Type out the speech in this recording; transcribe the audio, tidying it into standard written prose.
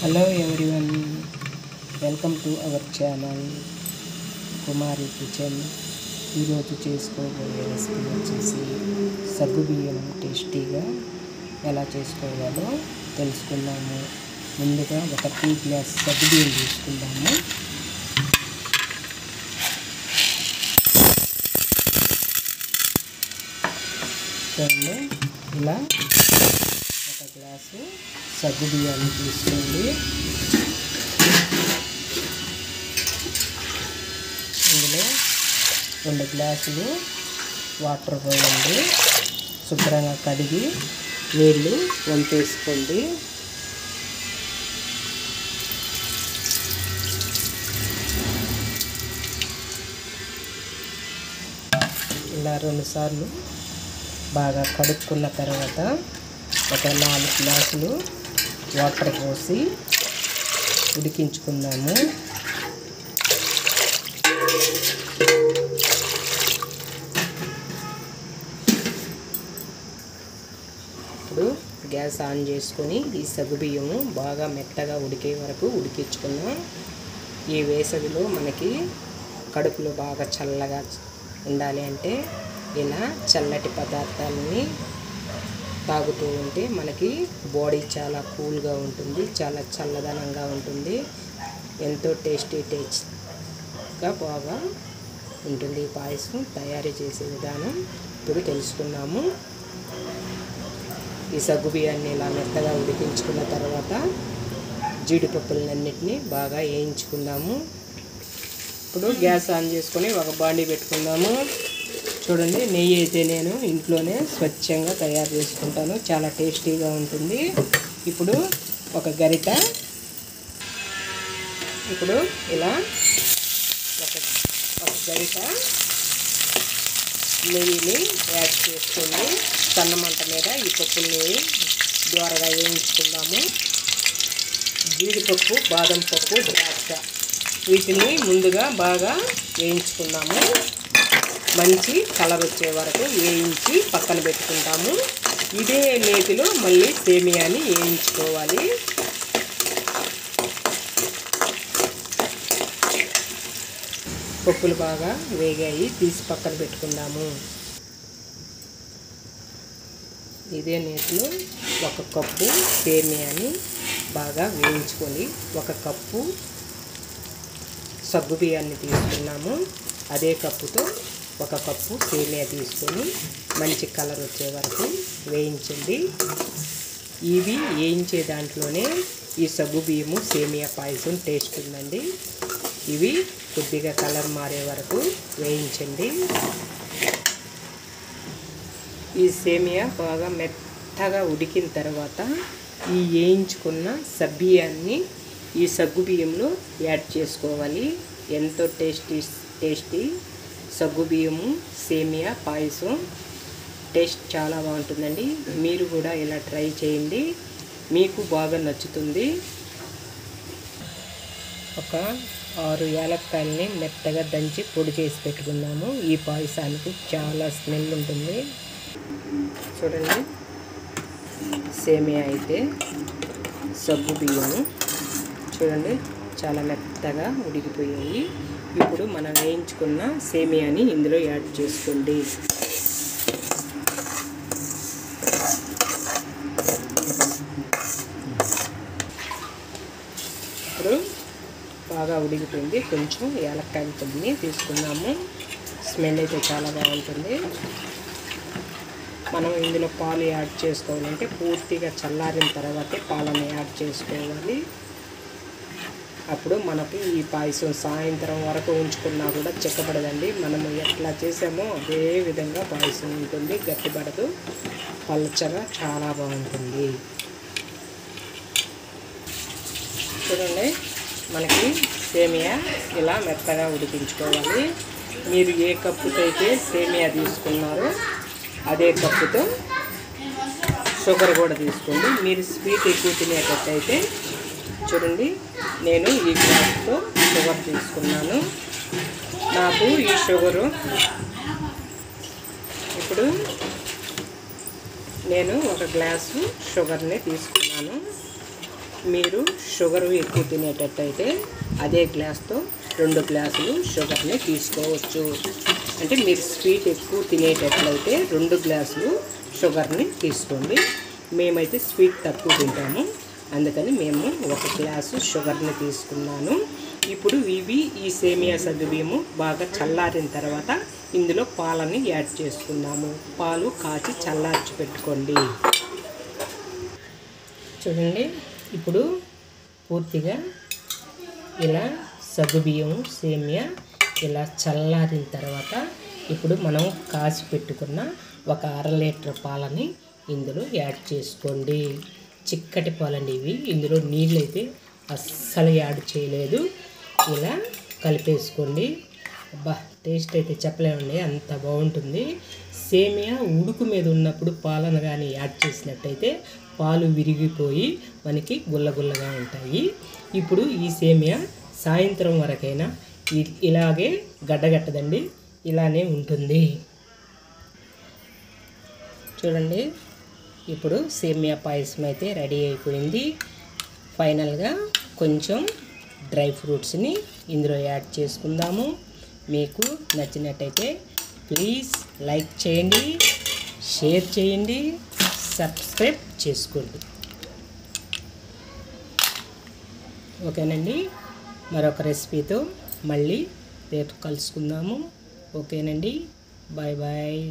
Hello everyone, welcome to our channel Kumari kitchen. ఈరోజు చేసుకోబోయే recipe వచ్చేసి సగ్గుబియ్యం టేస్టీగా ఎలా చేసుకోవాలో తెలుసుకుందాము. ముందుగా ఒక 2 గ్లాస్ సగ్గుబియ్యం తీసుకుందాము. చూడండి, ఇలా 1 గ్లాసు సగ్గుబియ్యాన్ని తీసుకోండి. ఇందులో 2 గ్లాసులు వాటర్ పోయండి. శుభ్రంగా కడిగి నీళ్ళు వంపేసుకోండి. ఇలా 2 సార్లు బాగా కడుక్కున్న తర్వాత ఒక 4 గ్లాసులు వాటర్ పోసి ఉడికించుకుందాము. ఇప్పుడు గ్యాస్ ఆన్ చేసుకొని ఈ సగ్గుబియ్యము బాగా మెత్తగా ఉడికే వరకు ఉడికించుకుందాం. ఈ వేసవిలో మనకి కడుపులో బాగా చల్లగా ఉండాలి అంటే ఇలా చల్లటి పదార్థాలని తాగుతూ ఉంటే మనకి బాడీ చాలా కూల్గా ఉంటుంది, చాలా చల్లదనంగా ఉంటుంది, ఎంతో టేస్టీగా బాగా ఉంటుంది. ఈ పాయసం తయారు చేసే విధానం ఇప్పుడు తెలుసుకున్నాము. ఈ సగ్గుబియ్యాన్ని ఇలా మెత్తగా ఉడికించుకున్న తర్వాత జీడిపప్పులన్నిటినీ బాగా వేయించుకుందాము. ఇప్పుడు గ్యాస్ ఆన్ చేసుకొని ఒక బాండీ పెట్టుకుందాము. చూడండి, నెయ్యి అయితే నేను ఇంట్లోనే స్వచ్ఛంగా తయారు చేసుకుంటాను, చాలా టేస్టీగా ఉంటుంది. ఇప్పుడు ఒక గరిట, ఇప్పుడు ఇలా ఒక గరిట నెయ్యిని యాడ్ చేసుకొని సన్నమంట మీద ఈ పప్పుల్ని ద్వారగా వేయించుకుందాము. జీడిపప్పు, బాదం పప్పు, ద్రాక్ష వీటిని ముందుగా బాగా వేయించుకుందాము. మంచి కలర్ వచ్చే వరకు వేయించి పక్కన పెట్టుకుంటాము. ఇదే నేతిలో మళ్ళీ సేమియాని వేయించుకోవాలి. పప్పులు బాగా వేగాయి, తీసి పక్కన పెట్టుకుందాము. ఇదే నేతిలో 1 కప్పు సేమియాని బాగా వేయించుకొని 1 కప్పు సగ్గుబియ్యాన్ని తీసుకున్నాము. అదే కప్పుతో 1 కప్పు సేమియా తీసుకొని మంచి కలర్ వచ్చే వరకు వేయించండి. ఇవి వేయించే దాంట్లోనే ఈ సగ్గుబియ్యము సేమియా పాయసం టేస్ట్ ఉందండి. ఇవి కొద్దిగా కలర్ మారే వరకు వేయించండి. ఈ సేమియా బాగా మెత్తగా ఉడికిన తర్వాత ఈ వేయించుకున్న సగ్గుబియ్యాన్ని ఈ సగ్గుబియ్యంలో యాడ్ చేసుకోవాలి. ఎంతో టేస్టీ సగ్గుబియ్యము సేమియా పాయసం టేస్ట్ చాలా బాగుంటుందండి. మీరు కూడా ఇలా ట్రై చేయండి, మీకు బాగా నచ్చుతుంది. ఒక 6 యాలక్కాయలని మెత్తగా దంచి పొడి చేసి పెట్టుకున్నాము. ఈ పాయసానికి చాలా స్మెల్ ఉంటుంది. చూడండి, సేమియా అయితే సగ్గుబియ్యము చూడండి చాలా మెత్తగా ఉడికిపోయాయి. ఇప్పుడు మనం వేయించుకున్న సేమియాని ఇందులో యాడ్ చేసుకోండి. ఇప్పుడు బాగా ఉడికిపోయింది. కొంచెం యాలక్కాయల పొడిని తీసుకున్నాము. స్మెల్ అయితే చాలా బాగుంటుంది. మనం ఇందులో పాలు యాడ్ చేసుకోవాలంటే పూర్తిగా చల్లారిన తర్వాతే పాలను యాడ్ చేసుకోవాలి. అప్పుడు మనకి ఈ పాయసం సాయంత్రం వరకు ఉంచుకున్నా కూడా చిక్కబడదండి. మనము ఎట్లా చేసామో అదే విధంగా పాయసం ఉంటుంది, గట్టిపడదు, పల్చగా చాలా బాగుంటుంది. చూడండి, మనకి సేమియా ఇలా మెత్తగా ఉడికించుకోవాలి. మీరు ఏ కప్పుతో అయితే సేమియా తీసుకున్నారో అదే కప్పుతో షుగర్ కూడా తీసుకోండి. మీరు స్వీట్ ఎక్కువ తినేటట్టయితే చూడండి, నేను ఈ గ్లాస్తో షుగర్ తీసుకున్నాను. నాకు ఈ షుగరు ఇప్పుడు నేను 1 గ్లాసు షుగర్ని తీసుకున్నాను. మీరు షుగర్ ఎక్కువ తినేటట్టయితే అదే గ్లాస్తో 2 గ్లాసులు షుగర్ని తీసుకోవచ్చు. అంటే మీరు స్వీట్ ఎక్కువ తినేటట్లయితే 2 గ్లాసులు షుగర్ని తీసుకోండి. మేమైతే స్వీట్ తక్కువ తింటాము, అందుకని మేము 1 గ్లాసు షుగర్ని తీసుకున్నాను. ఇప్పుడు ఈ సేమియా సగ్గుబియ్యము బాగా చల్లారిన తర్వాత ఇందులో పాలని యాడ్ చేసుకున్నాము. పాలు కాచి చల్లార్చి పెట్టుకోండి. చూడండి, ఇప్పుడు పూర్తిగా ఇలా సగ్గుబియ్యం సేమియా ఇలా చల్లారిన తర్వాత ఇప్పుడు మనం కాచి పెట్టుకున్న 1/2 లీటర్ పాలని ఇందులో యాడ్ చేసుకోండి. చిక్కటి పాలండి ఇవి, ఇందులో నీళ్ళు అయితే అస్సలు యాడ్ చేయలేదు. ఇలా కలిపేసుకోండి. అబ్బా, టేస్ట్ అయితే చెప్పలేమండి, అంత బాగుంటుంది. సేమియా ఉడుకు మీద ఉన్నప్పుడు పాలను కానీ యాడ్ చేసినట్టయితే పాలు విరిగిపోయి మనకి గుల్లగుల్లగా ఉంటాయి. ఇప్పుడు ఈ సేమియా సాయంత్రం వరకైనా ఇలాగే గడ్డగట్టదండి, ఇలానే ఉంటుంది. చూడండి, ఇప్పుడు సేమియా పాయసం అయితే రెడీ అయిపోయింది. ఫైనల్గా కొంచెం డ్రై ఫ్రూట్స్ని ఇందులో యాడ్ చేసుకుందాము. మీకు నచ్చినట్టయితే ప్లీజ్ లైక్ చేయండి, షేర్ చేయండి, సబ్స్క్రైబ్ చేసుకోండి. ఓకేనండి, మరొక రెసిపీతో మళ్ళీ రేపు కలుసుకుందాము. ఓకేనండి, బాయ్ బాయ్.